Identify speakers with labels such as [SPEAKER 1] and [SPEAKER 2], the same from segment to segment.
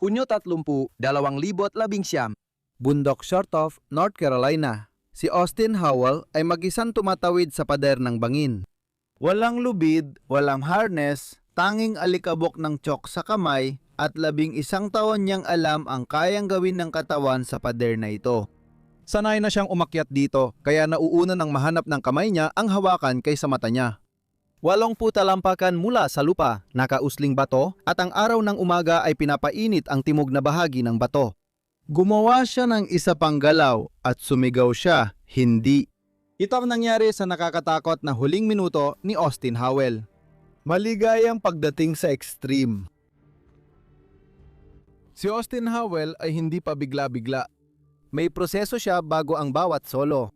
[SPEAKER 1] Hunyo 30, 2019.
[SPEAKER 2] Bundok Short of North Carolina. Si Austin Howell ay mag-isang tumatawid sa pader ng bangin. Walang lubid, walang harness, tanging alikabok ng tiyok sa kamay at 11 taon niyang alam ang kayang gawin ng katawan sa pader na ito. Sanay na siyang umakyat dito kaya nauuna ng mahanap ng kamay niya ang hawakan kaysa mata niya. 80 talampakan mula sa lupa, nakausling bato at ang araw ng umaga ay pinapainit ang timog na bahagi ng bato. Gumawa siya ng isa pang galaw at sumigaw siya, hindi. Ito ang nangyari sa nakakatakot na huling minuto ni Austin Howell. Maligayang pagdating sa extreme. Si Austin Howell ay hindi pa bigla-bigla. May proseso siya bago ang bawat solo.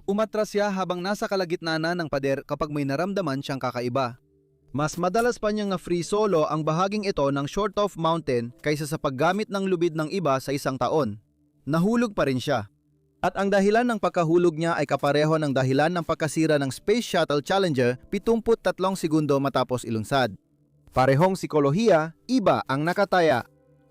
[SPEAKER 2] Umatras siya habang nasa kalagitnaan na ng pader kapag may naramdaman siyang kakaiba. Mas madalas pa niyang na-free solo ang bahaging ito ng short of mountain kaysa sa paggamit ng lubid ng iba sa isang taon. Nahulog pa rin siya. At ang dahilan ng pagkahulog niya ay kapareho ng dahilan ng pagkasira ng Space Shuttle Challenger 73 segundo matapos ilunsad. Parehong psikolohiya, iba ang nakataya.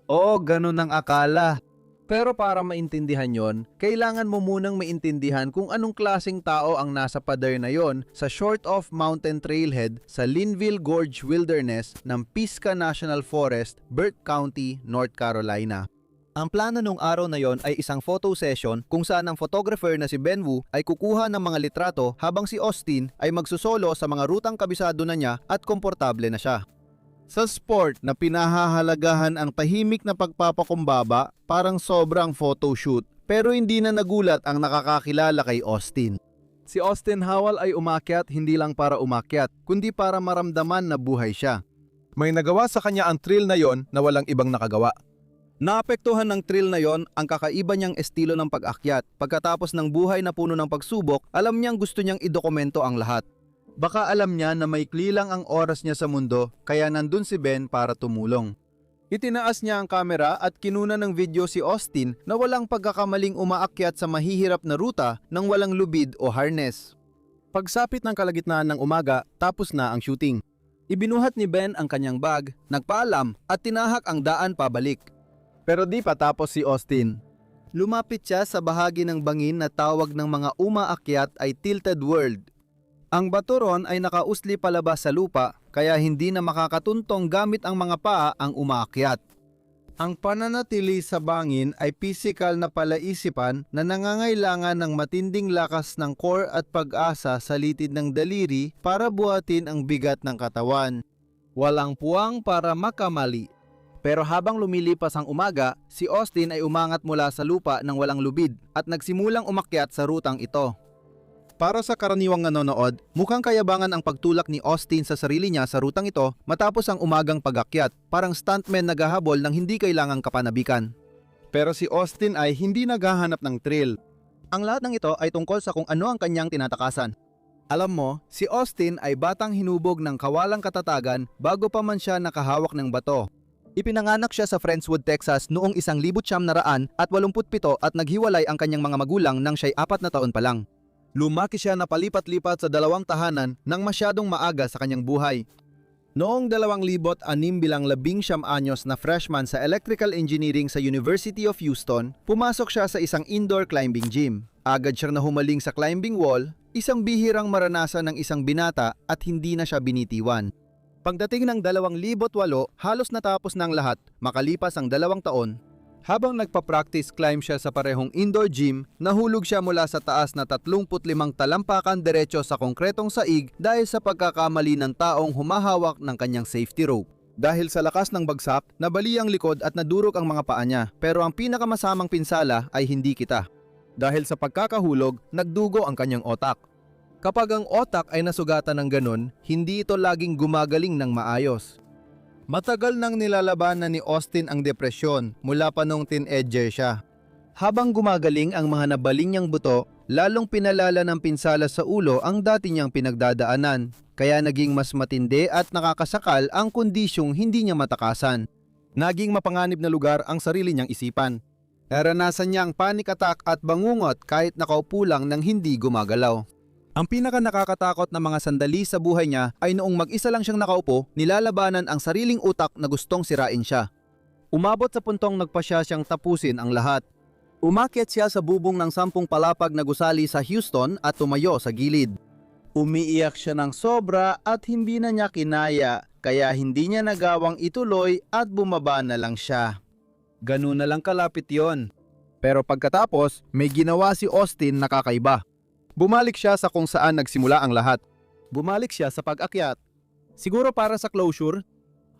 [SPEAKER 2] Oo, ganun ang akala. Pero para maintindihan yon, kailangan mo munang maintindihan kung anong klaseng tao ang nasa pader na yon sa Short of Mountain Trailhead sa Linville Gorge Wilderness ng Pisgah National Forest, Burke County, North Carolina. Ang plano nung araw na yon ay isang photo session kung saan ang photographer na si Ben Wu ay kukuha ng mga litrato habang si Austin ay magsusolo sa mga rutang kabisado na niya at komportable na siya. Sa sport na pinahahalagahan ang tahimik na pagpapakumbaba, parang sobrang photoshoot, pero hindi na nagulat ang nakakakilala kay Austin. Si Austin Howell ay umakyat hindi lang para umakyat, kundi para maramdaman na buhay siya. May nagawa sa kanya ang thrill na yon na walang ibang nakagawa. Naapektuhan ng thrill na yon ang kakaiba niyang estilo ng pag-akyat. Pagkatapos ng buhay na puno ng pagsubok, alam niyang gusto niyang idokumento ang lahat. Baka alam niya na maikli lang ang oras niya sa mundo, kaya nandun si Ben para tumulong. Itinaas niya ang kamera at kinuna ng video si Austin na walang pagkakamaling umaakyat sa mahihirap na ruta ng walang lubid o harness. Pagsapit ng kalagitnaan ng umaga, tapos na ang shooting. Ibinuhat ni Ben ang kanyang bag, nagpaalam at tinahak ang daan pabalik. Pero di pa tapos si Austin. Lumapit siya sa bahagi ng bangin na tawag ng mga umaakyat ay Tilted World. Ang bato ron ay nakausli palabas sa lupa kaya hindi na makakatuntong gamit ang mga paa ang umaakyat. Ang pananatili sa bangin ay pisikal na palaisipan na nangangailangan ng matinding lakas ng core at pag-asa sa litid ng daliri para buhatin ang bigat ng katawan. Walang puwang para makamali. Pero habang lumilipas ang umaga, si Austin ay umangat mula sa lupa ng walang lubid at nagsimulang umakyat sa rutang ito. Para sa karaniwang nanonood, mukhang kayabangan ang pagtulak ni Austin sa sarili niya sa rutang ito matapos ang umagang pag-akyat, parang stuntman naghahabol ng hindi kailangang kapanabikan. Pero si Austin ay hindi naghahanap ng thrill. Ang lahat ng ito ay tungkol sa kung ano ang kanyang tinatakasan. Alam mo, si Austin ay batang hinubog ng kawalang katatagan bago pa man siya nakahawak ng bato. Ipinanganak siya sa Friendswood, Texas noong 1987 at naghiwalay ang kanyang mga magulang nang siya'y 4 na taon pa lang. Lumaki siya na palipat-lipat sa 2 tahanan nang masyadong maaga sa kanyang buhay. Noong 2006 bilang 19 anyos na freshman sa Electrical Engineering sa University of Houston, pumasok siya sa isang indoor climbing gym. Agad siyang nahumaling sa climbing wall, isang bihirang maranasan ng isang binata at hindi na siya binitiwan. Pagdating ng 2008, halos natapos na ang lahat, makalipas ang 2 taon. Habang nagpa-practice climb siya sa parehong indoor gym, nahulog siya mula sa taas na 35 talampakan diretso sa konkretong saig dahil sa pagkakamali ng taong humahawak ng kanyang safety rope. Dahil sa lakas ng bagsak, nabali ang likod at nadurog ang mga paa niya, pero ang pinakamasamang pinsala ay hindi kita. Dahil sa pagkakahulog, nagdugo ang kanyang otak. Kapag ang otak ay nasugatan ng ganon, hindi ito laging gumagaling ng maayos. Matagal nang nilalabanan ni Austin ang depresyon mula pa nung teenager siya. Habang gumagaling ang mga nabaling niyang buto, lalong pinalala ng pinsala sa ulo ang dati niyang pinagdadaanan, kaya naging mas matindi at nakakasakal ang kondisyong hindi niya matakasan. Naging mapanganib na lugar ang sarili niyang isipan. Naranasan niya ang panic attack at bangungot kahit nakaupo lang nang hindi gumagalaw. Ang pinaka nakakatakot na mga sandali sa buhay niya ay noong mag-isa lang siyang nakaupo, nilalabanan ang sariling utak na gustong sirain siya. Umabot sa puntong nagpasya siyang tapusin ang lahat. Umakyat siya sa bubong ng 10 palapag na gusali sa Houston at tumayo sa gilid. Umiiyak siya ng sobra at hindi na niya kinaya, kaya hindi niya nagawang ituloy at bumaba na lang siya. Ganun na lang kalapit yon. Pero pagkatapos, may ginawa si Austin na kakaiba. Bumalik siya sa kung saan nagsimula ang lahat. Bumalik siya sa pag-akyat. Siguro para sa closure?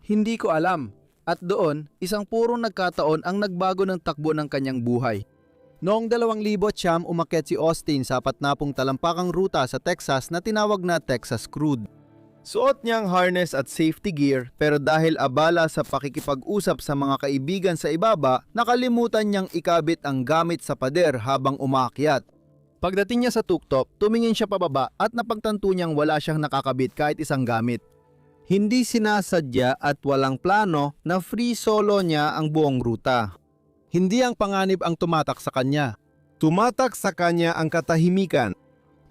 [SPEAKER 2] Hindi ko alam. At doon, isang purong nagkataon ang nagbago ng takbo ng kanyang buhay. Noong 2009, umakyat si Austin sa 40 talampakang ruta sa Texas na tinawag na Texas Crude. Suot niya ang harness at safety gear, pero dahil abala sa pakikipag-usap sa mga kaibigan sa ibaba, nakalimutan niyang ikabit ang gamit sa pader habang umakyat. Pagdating niya sa tuktok, tumingin siya pababa at napagtanto niyang wala siyang nakakabit kahit isang gamit. Hindi sinasadya at walang plano na free solo niya ang buong ruta. Hindi ang panganib ang tumatak sa kanya. Tumatak sa kanya ang katahimikan.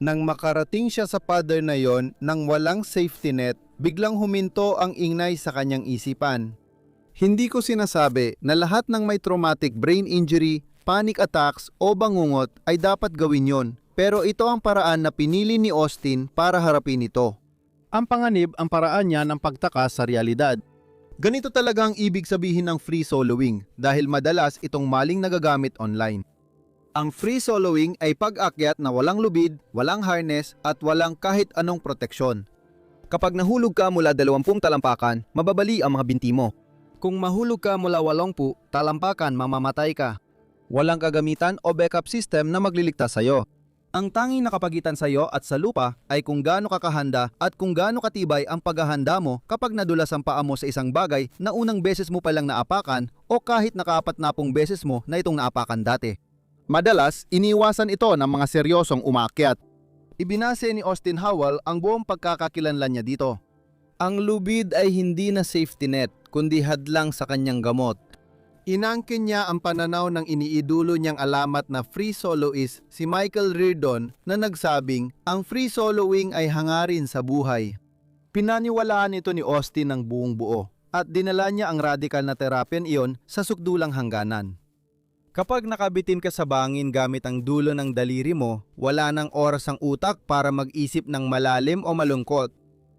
[SPEAKER 2] Nang makarating siya sa pader na yon nang walang safety net, biglang huminto ang ingay sa kanyang isipan. Hindi ko sinasabi na lahat ng may traumatic brain injury, panic attacks o bangungot ay dapat gawin yon, pero ito ang paraan na pinili ni Austin para harapin ito. Ang panganib ang paraan niya ng pagtakas sa realidad. Ganito talaga ang ibig sabihin ng free soloing dahil madalas itong maling nagagamit online. Ang free soloing ay pag-akyat na walang lubid, walang harness at walang kahit anong proteksyon. Kapag nahulog ka mula 20 talampakan, mababali ang mga binti mo. Kung mahulog ka mula 80 talampakan, mamamatay ka. Walang kagamitan o backup system na magliligtas sa'yo. Ang tanging nakapagitan sa iyo at sa lupa ay kung gaano ka kahanda at kung gaano katibay ang paghahanda mo kapag nadulas ang paa mo sa isang bagay na unang beses mo palang naapakan o kahit nakaapat-napong beses mo na itong naapakan dati. Madalas, iniiwasan ito ng mga seryosong umaakyat. Ibinase ni Austin Howell ang buong pagkakakilanlan niya dito. Ang lubid ay hindi na safety net, kundi hadlang sa kanyang gamot. Inangkin niya ang pananaw ng iniidulo niyang alamat na free soloist si Michael Reardon na nagsabing ang free soloing ay hangarin sa buhay. Pinaniwalaan ito ni Austin ng buong buo at dinala niya ang radical na therapyan iyon sa sukdulang hangganan. Kapag nakabitin ka sa bangin gamit ang dulo ng daliri mo, wala nang oras ang utak para mag-isip ng malalim o malungkot.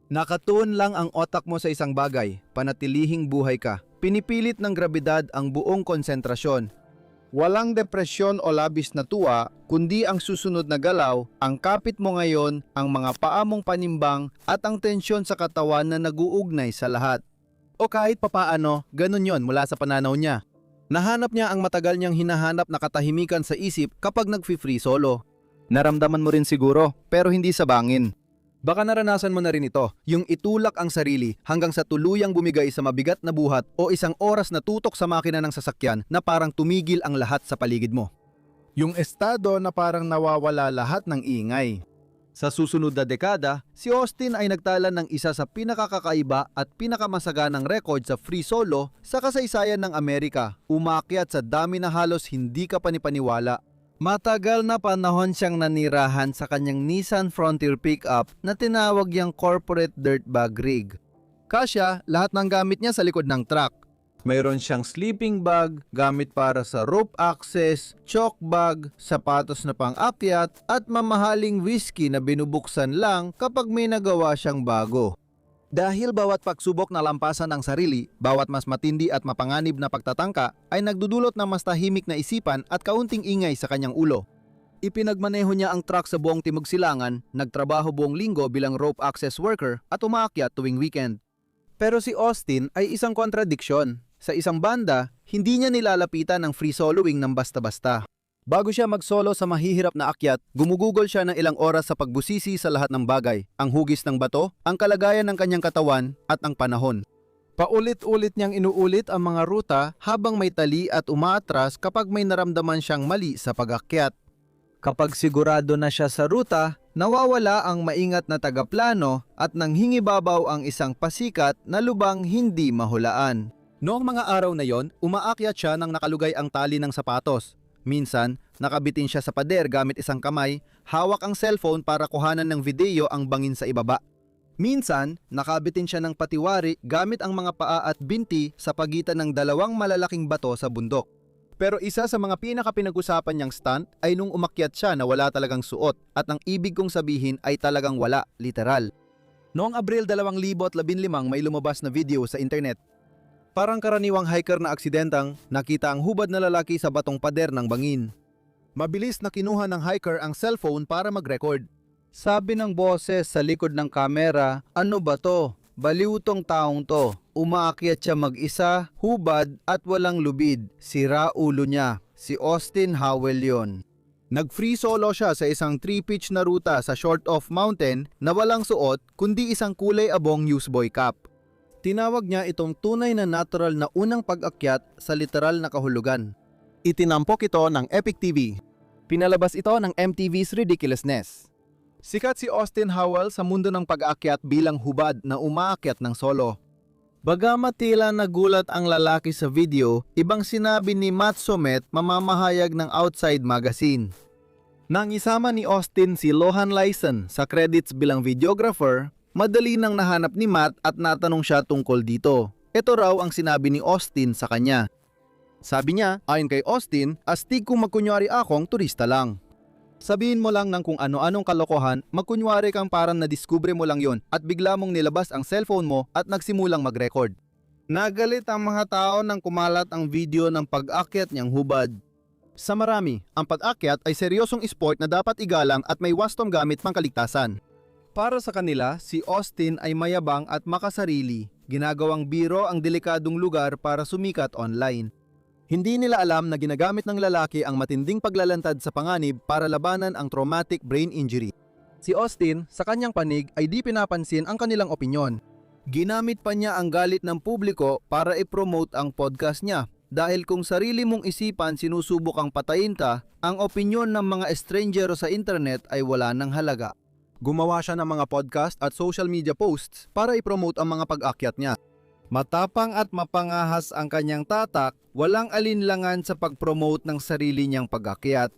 [SPEAKER 2] Nakatuon lang ang otak mo sa isang bagay, panatilihing buhay ka. Pinipilit ng grabidad ang buong konsentrasyon. Walang depresyon o labis na tuwa, kundi ang susunod na galaw, ang kapit mo ngayon, ang mga paa mong panimbang at ang tensyon sa katawan na naguugnay sa lahat. O kahit papaano, ganun yon mula sa pananaw niya. Nahanap niya ang matagal niyang hinahanap na katahimikan sa isip kapag nag-free solo. Naramdaman mo rin siguro, pero hindi sa bangin. Baka naranasan mo na rin ito, yung itulak ang sarili hanggang sa tuluyang bumigay sa mabigat na buhat o isang oras na tutok sa makina ng sasakyan na parang tumigil ang lahat sa paligid mo. Yung estado na parang nawawala lahat ng ingay. Sa susunod na dekada, si Austin ay nagtala ng isa sa pinakakakaiba at pinakamasaganang record sa free solo sa kasaysayan ng Amerika, umakyat sa dami na halos hindi ka panipaniwala. Matagal na panahon siyang nanirahan sa kanyang Nissan Frontier pickup na tinawag niyang corporate dirtbag rig. Kasya, lahat ng gamit niya sa likod ng truck. Mayroon siyang sleeping bag, gamit para sa rope access, chalk bag, sapatos na pang-akyat at mamahaling whiskey na binubuksan lang kapag may nagawa siyang bago. Dahil bawat pagsubok na lampasan ng sarili, bawat mas matindi at mapanganib na pagtatangka ay nagdudulot ng mas tahimik na isipan at kaunting ingay sa kanyang ulo. Ipinagmaneho niya ang truck sa buong Timog Silangan, nagtrabaho buong linggo bilang rope access worker at umaakyat tuwing weekend. Pero si Austin ay isang kontradiksyon. Sa isang banda, hindi niya nilalapitan ang free soloing ng basta-basta. Bago siya mag-solo sa mahihirap na akyat, gumugugol siya ng ilang oras sa pagbusisi sa lahat ng bagay, ang hugis ng bato, ang kalagayan ng kanyang katawan, at ang panahon. Paulit-ulit niyang inuulit ang mga ruta habang may tali at umaatras kapag may naramdaman siyang mali sa pag-akyat. Kapag sigurado na siya sa ruta, nawawala ang maingat na tagaplano at nanghingibabaw ang isang pasikat na lubang hindi mahulaan. Noong mga araw na yon, umaakyat siya nang nakalugay ang tali ng sapatos. Minsan, nakabitin siya sa pader gamit isang kamay, hawak ang cellphone para kuhanan ng video ang bangin sa ibaba. Minsan, nakabitin siya ng patiwari gamit ang mga paa at binti sa pagitan ng dalawang malalaking bato sa bundok. Pero isa sa mga pinaka-pinag-usapan niyang stunt ay nung umakyat siya na wala talagang suot at ang ibig kong sabihin ay talagang wala, literal. Noong Abril 2015 may lumabas na video sa internet. Parang karaniwang hiker na aksidentang nakita ang hubad na lalaki sa batong pader ng bangin. Mabilis na kinuha ng hiker ang cellphone para mag-record. Sabi ng boses sa likod ng kamera, "Ano ba to? Baliw tong taong to. Umaakyat siya mag-isa, hubad at walang lubid. Sira ulo niya. Si Austin Howell yon." Nag-free solo siya sa isang 3-pitch na ruta sa Short of Mountain na walang suot kundi isang kulay abong newsboy cap. Tinawag niya itong tunay na natural na unang pag-akyat sa literal na kahulugan. Itinampok ito ng Epic TV. Pinalabas ito ng MTV's Ridiculousness. Sikat si Austin Howell sa mundo ng pag-aakyat bilang hubad na umaakyat ng solo. Bagamat tila nagulat ang lalaki sa video, ibang sinabi ni Matt Somet, mamamahayag ng Outside Magazine. Nang isama ni Austin si Lohan Lyson sa credits bilang videographer, madali nang nahanap ni Matt at natanong siya tungkol dito. Ito raw ang sinabi ni Austin sa kanya. Sabi niya, ayon kay Austin, astig kung magkunyari akong turista lang. Sabihin mo lang ng kung ano-anong kalokohan, magkunwari kang parang nadiskubre mo lang yon at bigla mong nilabas ang cellphone mo at nagsimulang mag-record. Nagalit ang mga tao nang kumalat ang video ng pag-akyat niyang hubad. Sa marami, ang pag-akyat ay seryosong sport na dapat igalang at may wastong gamit pangkaligtasan. Para sa kanila, si Austin ay mayabang at makasarili, ginagawang biro ang delikadong lugar para sumikat online. Hindi nila alam na ginagamit ng lalaki ang matinding paglalantad sa panganib para labanan ang traumatic brain injury. Si Austin, sa kanyang panig ay di pinapansin ang kanilang opinyon. Ginamit pa niya ang galit ng publiko para i-promote ang podcast niya. Dahil kung sarili mong isipan sinusubukang patayin ka, ang opinyon ng mga estrangero sa internet ay wala ng halaga. Gumawa siya ng mga podcast at social media posts para i-promote ang mga pag-akyat niya. Matapang at mapangahas ang kanyang tatak, walang alinlangan sa pag-promote ng sarili niyang pag-akyat.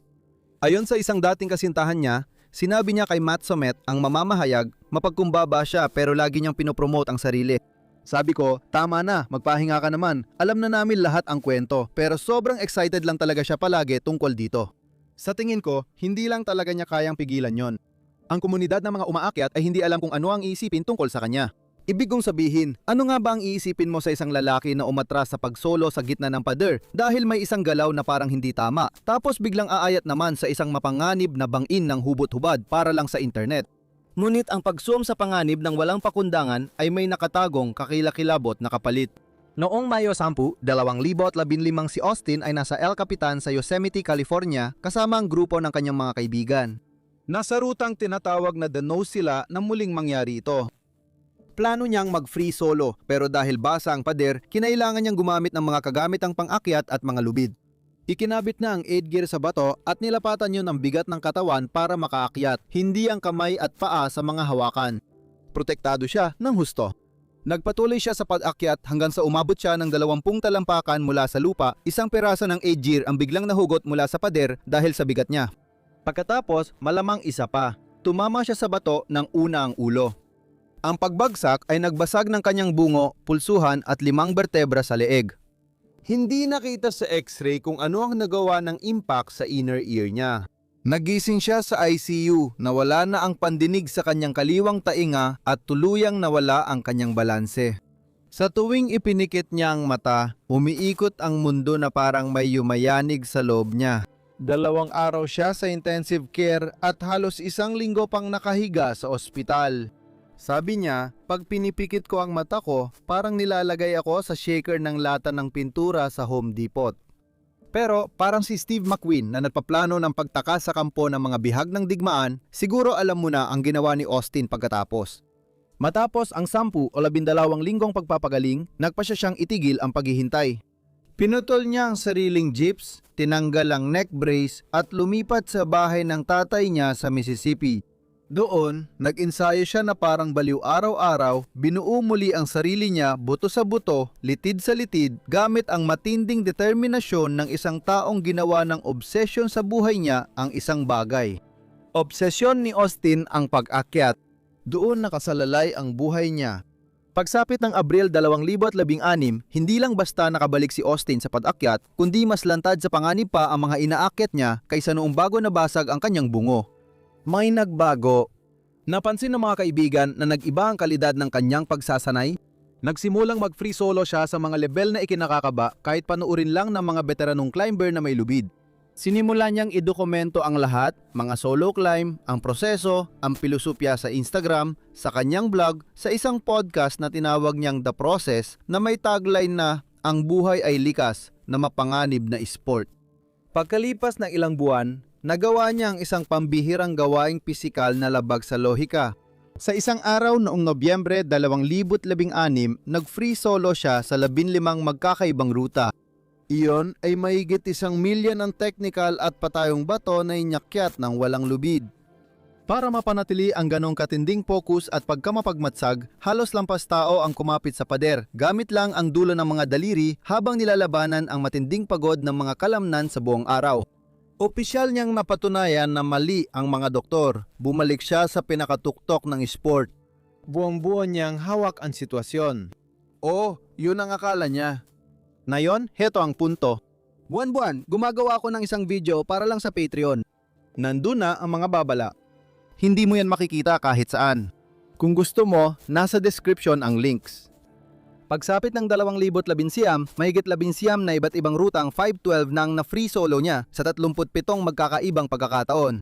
[SPEAKER 2] Ayon sa isang dating kasintahan niya, sinabi niya kay Matt Somet ang mamamahayag, mapagkumbaba siya pero lagi niyang pinopromote ang sarili. Sabi ko, tama na, magpahinga ka naman. Alam na namin lahat ang kwento, pero sobrang excited lang talaga siya palagi tungkol dito. Sa tingin ko, hindi lang talaga niya kayang pigilan yon. Ang komunidad ng mga umaakyat ay hindi alam kung ano ang iisipin tungkol sa kanya. Ibig kong sabihin, ano nga ba ang iisipin mo sa isang lalaki na umatras sa pagsolo sa gitna ng pader dahil may isang galaw na parang hindi tama, tapos biglang aayat naman sa isang mapanganib na bangin ng hubot-hubad para lang sa internet? Ngunit ang pag-zoom sa panganib ng walang pakundangan ay may nakatagong kakilakilabot na kapalit. Noong Mayo 10, 2015 si Austin ay nasa El Capitan sa Yosemite, California kasama ang grupo ng kanyang mga kaibigan. Nasa rutang tinatawag na The Nose sila na muling mangyari ito. Plano niyang mag-free solo pero dahil basa ang pader, kinailangan niyang gumamit ng mga kagamitang pang-akyat at mga lubid. Ikinabit na ang 8 gear sa bato at nilapatan yun ang bigat ng katawan para makaakyat, hindi ang kamay at paa sa mga hawakan. Protektado siya ng husto. Nagpatuloy siya sa pag-akyat hanggang sa umabot siya ng 20 talampakan mula sa lupa, isang piraso ng 8 gear ang biglang nahugot mula sa pader dahil sa bigat niya. Pagkatapos, malamang isa pa. Tumama siya sa bato ng una ang ulo. Ang pagbagsak ay nagbasag ng kanyang bungo, pulsuhan at 5 bertebra sa leeg. Hindi nakita sa x-ray kung ano ang nagawa ng impact sa inner ear niya. Nagising siya sa ICU, nawala na ang pandinig sa kanyang kaliwang tainga at tuluyang nawala ang kanyang balanse. Sa tuwing ipinikit niya ang mata, umiikot ang mundo na parang may yumayanig sa loob niya. 2 araw siya sa intensive care at halos 1 linggo pang nakahiga sa ospital. Sabi niya, pag pinipikit ko ang mata ko, parang nilalagay ako sa shaker ng lata ng pintura sa Home Depot. Pero parang si Steve McQueen na nagpaplano ng pagtaka sa kampo ng mga bihag ng digmaan, siguro alam mo na ang ginawa ni Austin pagkatapos. Matapos ang 10 o 12 linggong pagpapagaling, nagpasya siyang itigil ang paghihintay. Pinutol niya ang sariling jeeps, tinanggal ang neck brace at lumipat sa bahay ng tatay niya sa Mississippi. Doon, nag-ensayo siya na parang baliw araw-araw, binuo muli ang sarili niya buto sa buto, litid sa litid, gamit ang matinding determinasyon ng isang taong ginawa ng obsesyon sa buhay niya ang isang bagay. Obsesyon ni Austin ang pag-akyat. Doon nakasalalay ang buhay niya. Pagsapit ng Abril 2016, hindi lang basta nakabalik si Austin sa pag-akyat, kundi mas lantad sa panganib pa ang mga inaakyat niya kaysa noong bago nabasag ang kanyang bungo. May nagbago. Napansin ng mga kaibigan na nag-iba ang kalidad ng kanyang pagsasanay. Nagsimulang mag-free solo siya sa mga level na ikinakakaba kahit panuurin lang ng mga veteranong climber na may lubid. Sinimula niyang idokumento ang lahat, mga solo climb, ang proseso, ang pilosopya sa Instagram, sa kanyang blog, sa isang podcast na tinawag niyang The Process na may tagline na "Ang buhay ay likas na mapanganib na sport." Pagkalipas ng ilang buwan, nagawa niya ang isang pambihirang gawaing pisikal na labag sa lohika. Sa isang araw noong Nobyembre 2016, nag-free solo siya sa 15 magkakaibang ruta. Iyon ay mahigit 1 milya ng technical at patayong bato na inakyat ng walang lubid. Para mapanatili ang ganong katinding focus at pagkamapagmatsag, halos lampas tao ang kumapit sa pader, gamit lang ang dulo ng mga daliri habang nilalabanan ang matinding pagod ng mga kalamnan sa buong araw. Opisyal niyang napatunayan na mali ang mga doktor. Bumalik siya sa pinakatuktok ng sport. Buong-buo niyang hawak ang sitwasyon. Yun ang akala niya. Ngayon, heto ang punto.
[SPEAKER 1] Buwan-buwan, gumagawa ako ng isang video para lang sa Patreon.
[SPEAKER 2] Nandun na ang mga babala. Hindi mo yan makikita kahit saan. Kung gusto mo, nasa description ang links.
[SPEAKER 1] Pagsapit ng 2019, mahigit 19 na iba't ibang rutang 512 nang na-free solo niya sa 37 magkakaibang pagkakataon.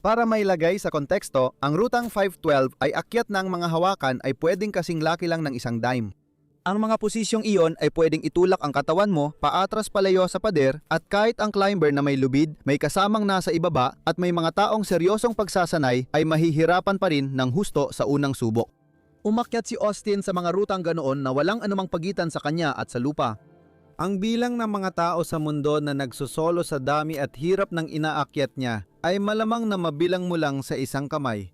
[SPEAKER 1] Para mailagay sa konteksto, ang rutang 512 ay akyat ng mga hawakan ay pwedeng kasing laki lang ng isang dime. Ang mga posisyong iyon ay pwedeng itulak ang katawan mo paatras palayo sa pader at kahit ang climber na may lubid, may kasamang nasa ibaba at may mga taong seryosong pagsasanay ay mahihirapan pa rin ng husto sa unang subok. Umakyat si Austin sa mga rutang ganoon na walang anumang pagitan sa kanya at sa lupa.
[SPEAKER 2] Ang bilang ng mga tao sa mundo na nagsusolo sa dami at hirap ng inaakyat niya ay malamang na mabilang mo lang sa isang kamay.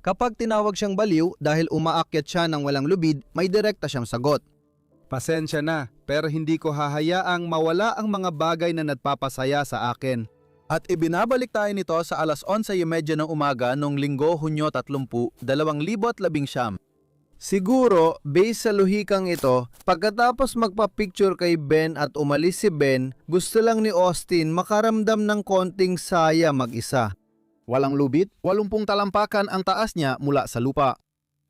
[SPEAKER 1] Kapag tinawag siyang baliw dahil umaakyat siya ng walang lubid, may direkta siyang sagot.
[SPEAKER 2] Pasensya na, pero hindi ko hahayaang mawala ang mga bagay na nagpapasaya sa akin. At ibinabalik tayo nito sa alas 11:30 ng umaga noong Linggo, Hunyo 30, 2019. Siguro, based sa lohikang ito, pagkatapos magpa-picture kay Ben at umalis si Ben, gusto lang ni Austin makaramdam ng konting saya mag-isa. Walang lubid, 80 talampakan ang taas niya mula sa lupa.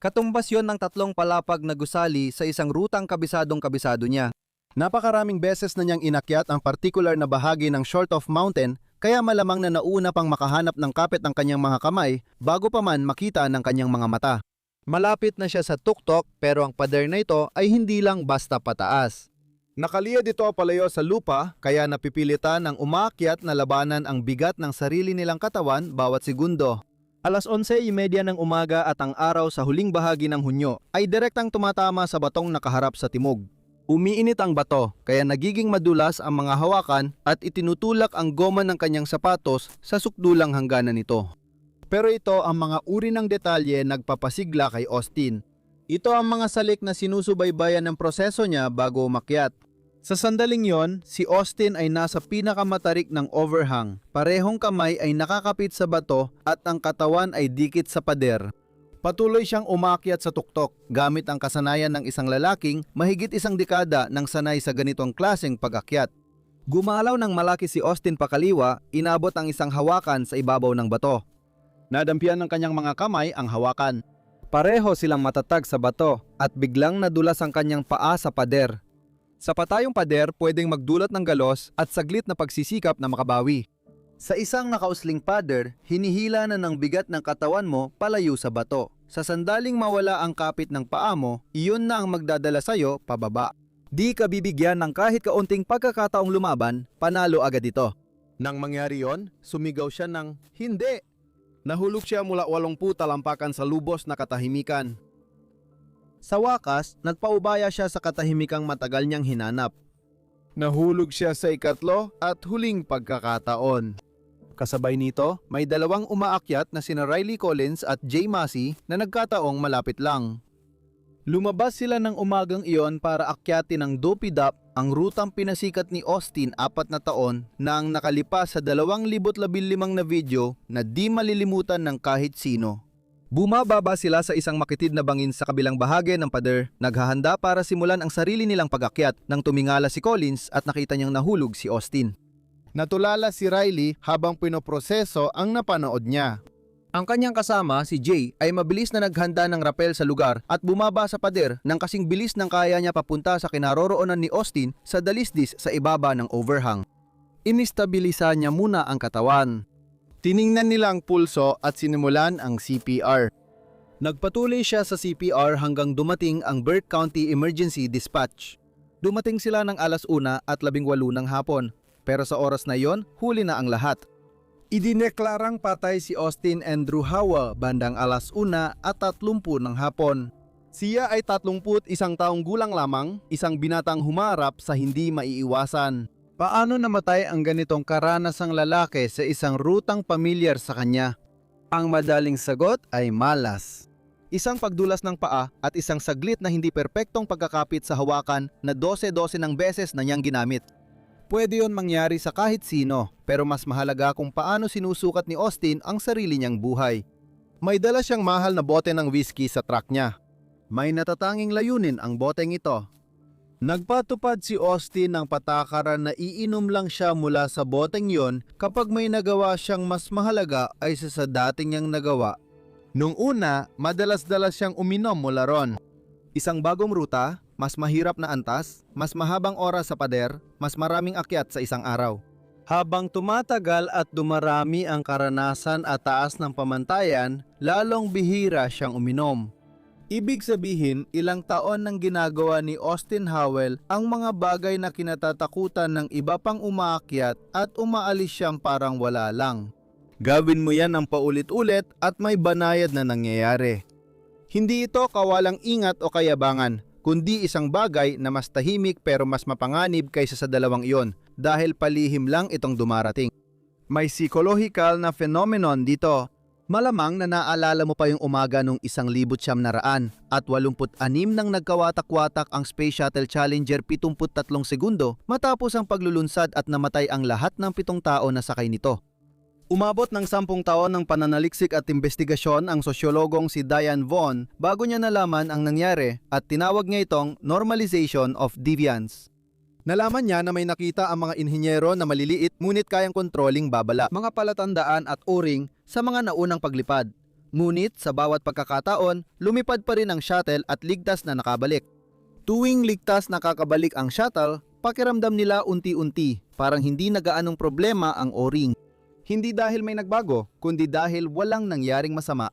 [SPEAKER 1] Katumbas yon ng 3 palapag na gusali sa isang rutang kabisado niya.
[SPEAKER 2] Napakaraming beses na niyang inakyat ang particular na bahagi ng Short of Mountain, kaya malamang na nauna pang makahanap ng kapit ang kanyang mga kamay bago pa man makita ng kanyang mga mata. Malapit na siya sa tuktok pero ang pader na ito ay hindi lang basta pataas. Nakaliyad ito palayo sa lupa kaya napipilitan ng umaakyat na labanan ang bigat ng sarili nilang katawan bawat segundo. Alas 11:30 ng umaga at ang araw sa huling bahagi ng Hunyo ay direktang tumatama sa batong nakaharap sa timog. Umiinit ang bato kaya nagiging madulas ang mga hawakan at itinutulak ang goma ng kanyang sapatos sa sukdulang hangganan nito. Pero ito ang mga uri ng detalye nagpapasigla kay Austin. Ito ang mga salik na sinusubaybayan ng proseso niya bago umakyat. Sa sandaling yon, si Austin ay nasa pinakamatarik ng overhang. Parehong kamay ay nakakapit sa bato at ang katawan ay dikit sa pader. Patuloy siyang umakyat sa tuktok gamit ang kasanayan ng isang lalaking mahigit 1 dekada nang sanay sa ganitong klaseng pag-akyat. Gumalaw ng malaki si Austin pakaliwa, inabot ang isang hawakan sa ibabaw ng bato. Nadampian ng kanyang mga kamay ang hawakan. Pareho silang matatag sa bato at biglang nadulas ang kanyang paa sa pader. Sa patayong pader, pwedeng magdulot ng galos at saglit na pagsisikap na makabawi. Sa isang nakausling pader, hinihila na ng bigat ng katawan mo palayo sa bato. Sa sandaling mawala ang kapit ng paa mo, iyon na ang magdadala sa'yo pababa. Di ka bibigyan ng kahit kaunting pagkakataong lumaban, panalo agad ito. Nang mangyari yon, sumigaw siya ng hindi. Nahulog siya mula 80 talampakan sa lubos na katahimikan. Sa wakas, nagpaubaya siya sa katahimikang matagal niyang hinanap. Nahulog siya sa ikatlo at huling pagkakataon. Kasabay nito, may 2 umaakyat na sina Riley Collins at Jay Massey na nagkataong malapit lang. Lumabas sila ng umagang iyon para akyatin ng Dopey Dap, ang rutang pinasikat ni Austin 4 na taon na ang nakalipas sa 2015 na video na di malilimutan ng kahit sino.
[SPEAKER 1] Bumababa sila sa isang makitid na bangin sa kabilang bahagi ng pader, naghahanda para simulan ang sarili nilang pag-akyat nang tumingala si Collins at nakita niyang nahulog si Austin.
[SPEAKER 2] Natulala si Riley habang pinoproseso ang napanood niya.
[SPEAKER 1] Ang kanyang kasama, si Jay, ay mabilis na naghanda ng rapel sa lugar at bumaba sa pader nang kasing bilis ng kaya niya papunta sa kinaroroonan ni Austin sa dalisdis sa ibaba ng overhang. Inistabilisa niya muna ang katawan.
[SPEAKER 2] Tiningnan nila ang pulso at sinimulan ang CPR.
[SPEAKER 1] Nagpatuloy siya sa CPR hanggang dumating ang Burke County Emergency Dispatch. Dumating sila ng 1:18 at 18 ng hapon, pero sa oras na yon, huli na ang lahat. Idineklarang patay si Austin Andrew Howell bandang 1:30 at 30 ng hapon.
[SPEAKER 2] Siya ay 31 taong gulang lamang, isang binatang humarap sa hindi maiiwasan. Paano namatay ang ganitong karanasang lalaki sa isang rutang pamilyar sa kanya?
[SPEAKER 1] Ang madaling sagot ay malas. Isang pagdulas ng paa at isang saglit na hindi perpektong pagkakapit sa hawakan na 12-12 ng beses na niyang ginamit. Pwede yon mangyari sa kahit sino, pero mas mahalaga kung paano sinusukat ni Austin ang sarili niyang buhay.
[SPEAKER 2] May dala siyang mahal na bote ng whiskey sa truck niya.
[SPEAKER 1] May natatanging layunin ang boteng ito.
[SPEAKER 2] Nagpatupad si Austin ng patakaran na iinom lang siya mula sa boteng yon kapag may nagawa siyang mas mahalaga ay sa dating niyang nagawa. Nung una, madalas-dalas siyang uminom mula ron.
[SPEAKER 1] Isang bagong ruta, mas mahirap na antas, mas mahabang oras sa pader, mas maraming akyat sa isang araw.
[SPEAKER 2] Habang tumatagal at dumarami ang karanasan at taas ng pamantayan, lalong bihira siyang uminom. Ibig sabihin, ilang taon nang ginagawa ni Austin Howell ang mga bagay na kinatatakutan ng iba pang umaakyat at umaalis siyang parang wala lang. Gawin mo yan ng paulit-ulit at may banayad na nangyayari. Hindi ito kawalang ingat o kayabangan, kundi isang bagay na mas tahimik pero mas mapanganib kaysa sa dalawang iyon dahil palihim lang itong dumarating. May psychological na phenomenon dito. Malamang na naalala mo pa yung umaga nung 1986 at 86 nang nagkawatak-watak ang Space Shuttle Challenger 73 segundo matapos ang paglulunsad at namatay ang lahat ng 7 tao na sakay nito. Umabot ng 10 taon ng pananaliksik at investigasyon ang sosyologong si Diane Vaughan bago niya nalaman ang nangyari at tinawag niya itong normalization of deviance. Nalaman niya na may nakita ang mga inhinyero na maliliit ngunit kayang kontroling babala, mga palatandaan at o-ring sa mga naunang paglipad. Ngunit sa bawat pagkakataon, lumipad pa rin ang shuttle at ligtas na nakabalik. Tuwing ligtas nakakabalik ang shuttle, pakiramdam nila unti-unti, parang hindi nagaanong problema ang o-ring. Hindi dahil may nagbago, kundi dahil walang nangyaring masama.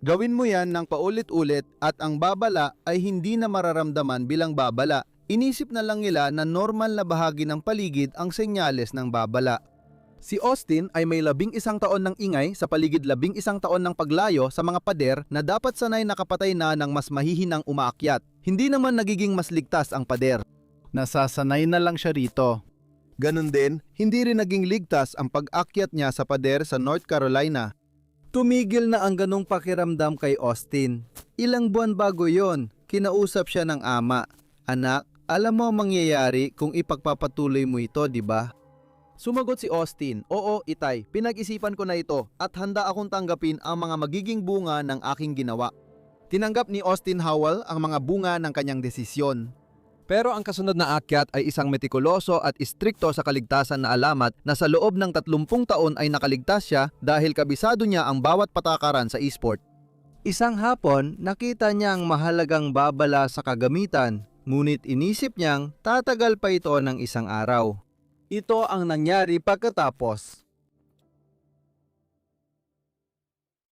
[SPEAKER 2] Gawin mo yan ng paulit-ulit at ang babala ay hindi na mararamdaman bilang babala. Inisip na lang nila na normal na bahagi ng paligid ang senyales ng babala. Si Austin ay may 11 taon ng ingay sa paligid 11 taon ng paglayo sa mga pader na dapat sanay nakapatay na ng mas mahihinang umaakyat. Hindi naman nagiging mas ligtas ang pader. Nasasanay na lang siya rito.
[SPEAKER 1] Ganon din, hindi rin naging ligtas ang pag-akyat niya sa pader sa North Carolina. Tumigil na ang ganong pakiramdam kay Austin. Ilang buwan bago yon, kinausap siya ng ama. Anak, alam mo mangyayari kung ipagpapatuloy mo ito, di ba? Sumagot si Austin, oo itay, pinag-isipan ko na ito at handa akong tanggapin ang mga magiging bunga ng aking ginawa. Tinanggap ni Austin Howell ang mga bunga ng kanyang desisyon. Pero ang kasunod na akyat ay isang metikuloso at istrikto sa kaligtasan na alamat na sa loob ng 30 taon ay nakaligtas siya dahil kabisado niya ang bawat patakaran sa e-sport. Isang hapon, nakita niya ang mahalagang babala sa kagamitan, ngunit inisip niyang tatagal pa ito ng isang araw. Ito ang nangyari pagkatapos.